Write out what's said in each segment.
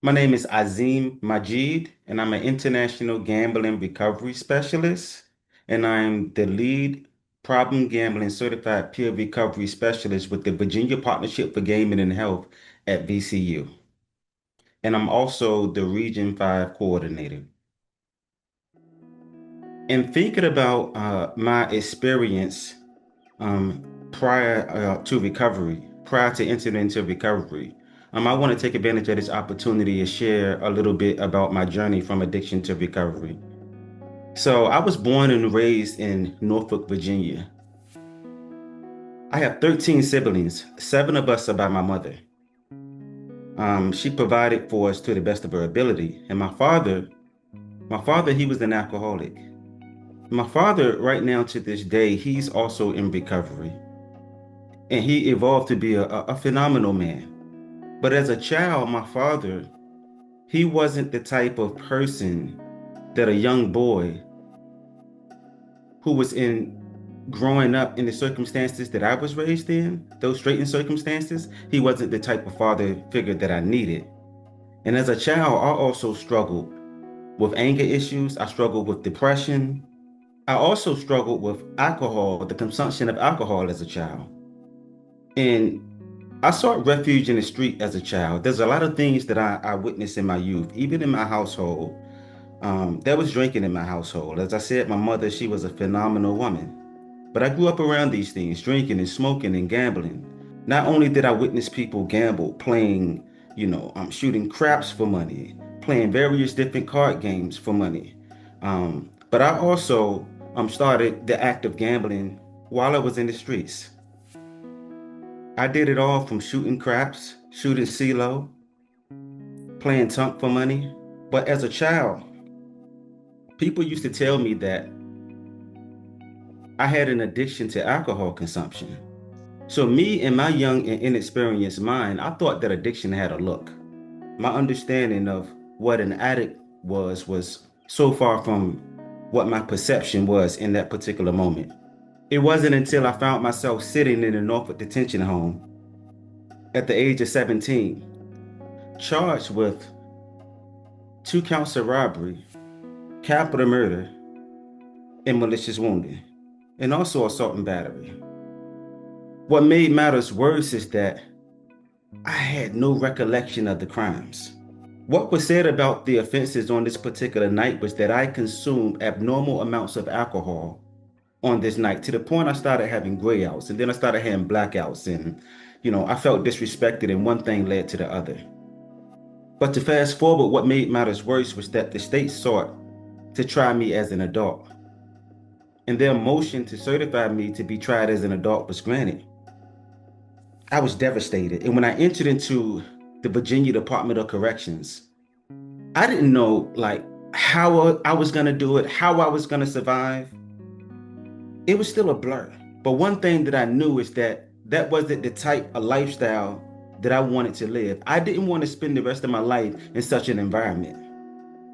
My name is Azeem Majid, and I'm an international gambling recovery specialist, and I'm the lead problem gambling certified peer recovery specialist with the Virginia Partnership for Gaming and Health at VCU. And I'm also the Region 5 coordinator. In thinking about my experience prior to recovery, prior to entering into recovery. I want to take advantage of this opportunity to share a little bit about my journey from addiction to recovery. So, I was born and raised in Norfolk, Virginia. I have 13 siblings. Seven of us are by my mother. She provided for us to the best of her ability. And my father, he was an alcoholic. My father, right now to this day, he's also in recovery. And he evolved to be a phenomenal man. But as a child, my father, he wasn't the type of person that a young boy who was in growing up in the circumstances that I was raised in, those straitened circumstances, he wasn't the type of father figure that I needed. And as a child, I also struggled with anger issues. I struggled with depression. I also struggled with alcohol, the consumption of alcohol as a child. And I sought refuge in the street as a child. There's a lot of things that I witnessed in my youth, even in my household. There was drinking in my household. As I said, my mother, she was a phenomenal woman. But I grew up around these things, drinking and smoking and gambling. Not only did I witness people gamble, playing, shooting craps for money, playing various different card games for money. But I also started the act of gambling while I was in the streets. I did it all from shooting craps, shooting CeeLo, playing tunk for money. But as a child, people used to tell me that I had an addiction to alcohol consumption. So me and my young and inexperienced mind, I thought that addiction had a look. My understanding of what an addict was so far from what my perception was in that particular moment. It wasn't until I found myself sitting in a Norfolk detention home at the age of 17, charged with 2 counts of robbery, capital murder, and malicious wounding, and also assault and battery. What made matters worse is that I had no recollection of the crimes. What was said about the offenses on this particular night was that I consumed abnormal amounts of alcohol on this night to the point I started having grayouts and then I started having blackouts and I felt disrespected and one thing led to the other. But to fast forward, what made matters worse was that the state sought to try me as an adult, and their motion to certify me to be tried as an adult was granted. I was devastated. And when I entered into the Virginia Department of Corrections, I didn't know like how I was going to do it, how I was going to survive. It was still a blur. But one thing that I knew is that that wasn't the type of lifestyle that I wanted to live. I didn't want to spend the rest of my life in such an environment.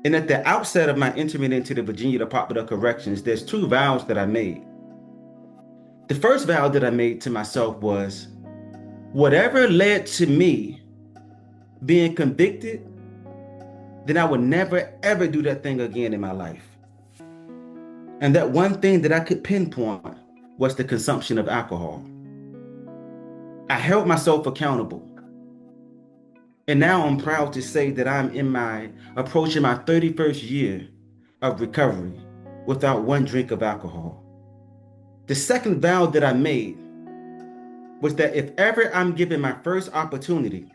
And at the outset of my entering into the Virginia Department of Corrections, there's two vows that I made. The first vow that I made to myself was whatever led to me being convicted, then I would never ever do that thing again in my life. And that one thing that I could pinpoint was the consumption of alcohol. I held myself accountable. And now I'm proud to say that I'm approaching my 31st year of recovery without one drink of alcohol. The second vow that I made was that if ever I'm given my first opportunity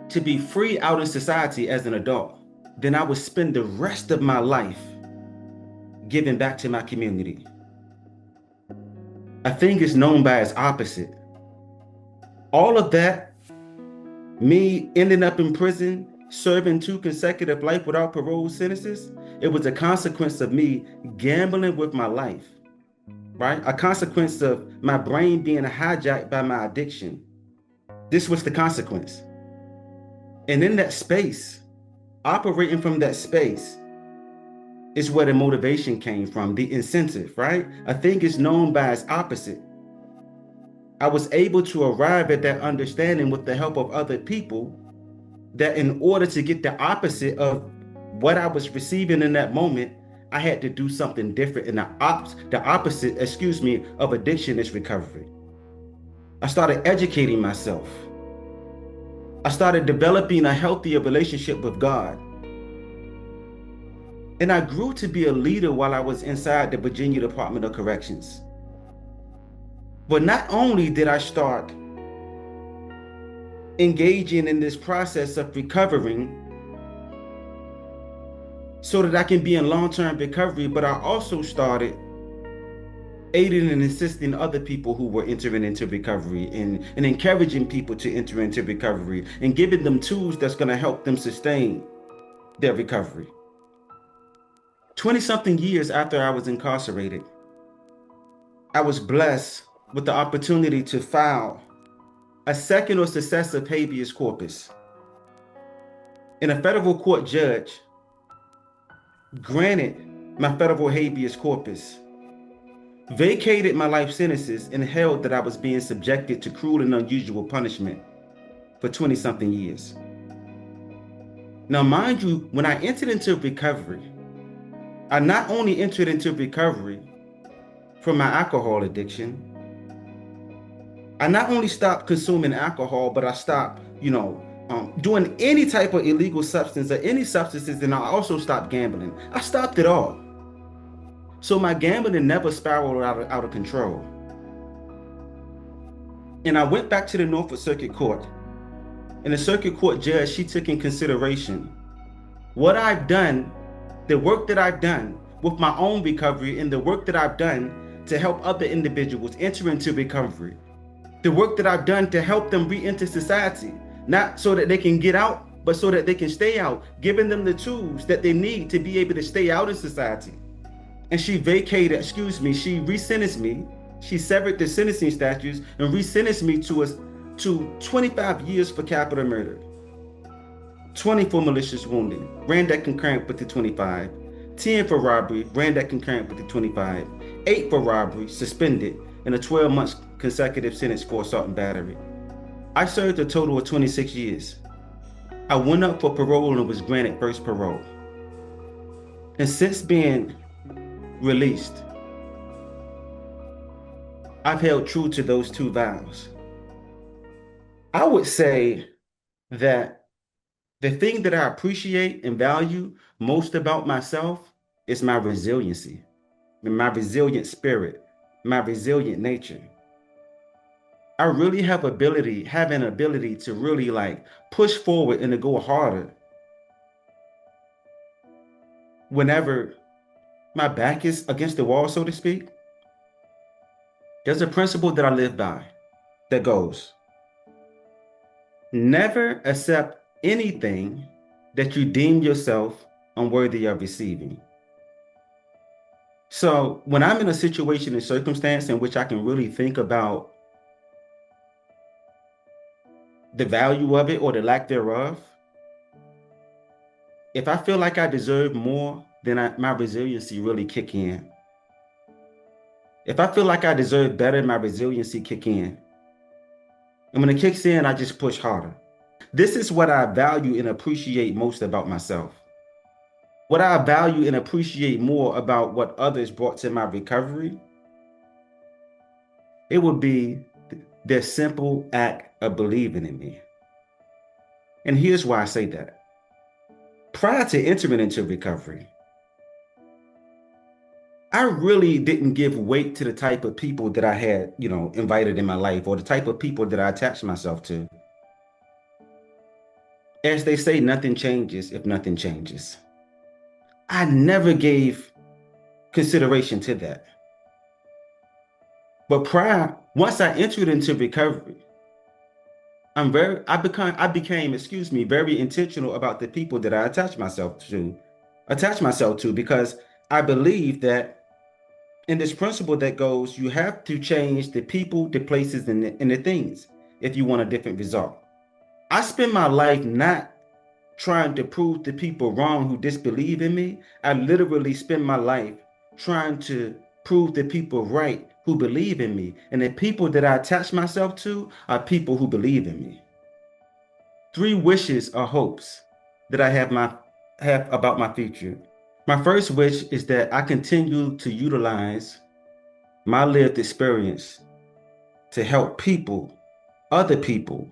to be free out in society as an adult, then I would spend the rest of my life giving back to my community. A thing is known by its opposite. All of that, me ending up in prison, serving 2 consecutive life without parole sentences, it was a consequence of me gambling with my life, right? A consequence of my brain being hijacked by my addiction. This was the consequence. And in that space, operating from that space, is where the motivation came from, the incentive, right? A thing is known by its opposite. I was able to arrive at that understanding with the help of other people that in order to get the opposite of what I was receiving in that moment, I had to do something different. And the opposite, of addiction is recovery. I started educating myself. I started developing a healthier relationship with God. And I grew to be a leader while I was inside the Virginia Department of Corrections. But not only did I start engaging in this process of recovering so that I can be in long-term recovery, but I also started aiding and assisting other people who were entering into recovery and encouraging people to enter into recovery and giving them tools that's going to help them sustain their recovery. 20 something years after I was incarcerated, I was blessed with the opportunity to file a second or successive habeas corpus. And a federal court judge granted my federal habeas corpus, vacated my life sentences, and held that I was being subjected to cruel and unusual punishment for 20 something years. Now, mind you, when I entered into recovery, I not only entered into recovery from my alcohol addiction, I not only stopped consuming alcohol, but I stopped, doing any type of illegal substance or any substances, and I also stopped gambling. I stopped it all. So my gambling never spiraled out of control. And I went back to the Norfolk Circuit Court, and the circuit court judge, she took in consideration what I've done, the work that I've done with my own recovery, and the work that I've done to help other individuals enter into recovery. The work that I've done to help them re-enter society, not so that they can get out, but so that they can stay out, giving them the tools that they need to be able to stay out in society. And she she re-sentenced me. She severed the sentencing statutes and re-sentenced me to 25 years for capital murder, 20 for malicious wounding, ran that concurrent with the 25, 10 for robbery, ran that concurrent with the 25, 8 for robbery, suspended, and a 12-month consecutive sentence for assault and battery. I served a total of 26 years. I went up for parole and was granted first parole. And since being released, I've held true to those two vows. I would say that the thing that I appreciate and value most about myself is my resiliency, my resilient spirit, my resilient nature. I really have an ability to really push forward and to go harder whenever my back is against the wall, so to speak. There's a principle that I live by that goes, never accept anything that you deem yourself unworthy of receiving. So when I'm in a situation and circumstance in which I can really think about the value of it or the lack thereof, if I feel like I deserve more, then my resiliency really kick in. If I feel like I deserve better, my resiliency kick in. And when it kicks in, I just push harder. This is what I value and appreciate most about myself. What I value and appreciate more about what others brought to my recovery, it would be their simple act of believing in me. And here's why I say that. Prior to entering into recovery, I really didn't give weight to the type of people that I had, invited in my life, or the type of people that I attached myself to. As they say, nothing changes if nothing changes. I never gave consideration to that. But once I entered into recovery, I became, very intentional about the people that I attach myself to, because I believe that in this principle that goes, you have to change the people, the places, and the things if you want a different result. I spend my life not trying to prove to people wrong who disbelieve in me. I literally spend my life trying to prove to people right who believe in me. And the people that I attach myself to are people who believe in me. Three wishes or hopes that I have about my future. My first wish is that I continue to utilize my lived experience to help other people,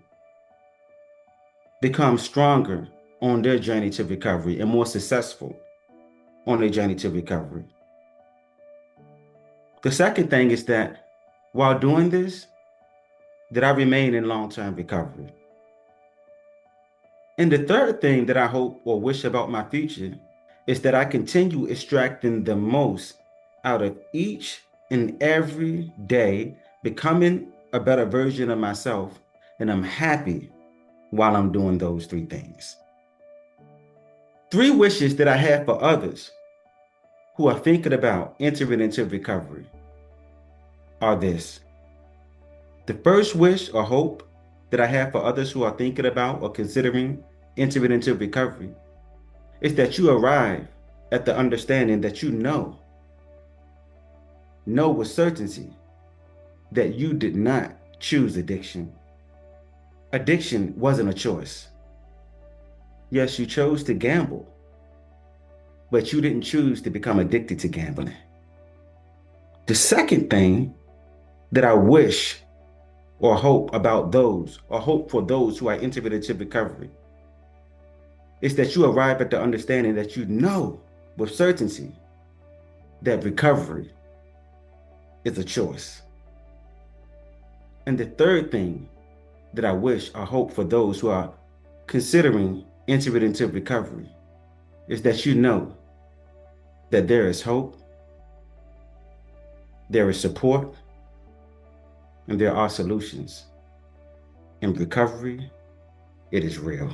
become stronger on their journey to recovery and more successful on their journey to recovery. The second thing is that while doing this, that I remain in long-term recovery. And the third thing that I hope or wish about my future is that I continue extracting the most out of each and every day, becoming a better version of myself. And I'm happy while I'm doing those three things. Three wishes that I have for others who are thinking about entering into recovery are this. The first wish or hope that I have for others who are thinking about or considering entering into recovery is that you arrive at the understanding that you know with certainty that you did not choose addiction. Addiction wasn't a choice. Yes, you chose to gamble, but you didn't choose to become addicted to gambling. The second thing that I wish or hope about those, or hope for those who are entering into recovery, is that you arrive at the understanding that you know with certainty that recovery is a choice. And the third thing that I wish or hope for those who are considering entering into recovery is that you know that there is hope, there is support, and there are solutions. In recovery, it is real.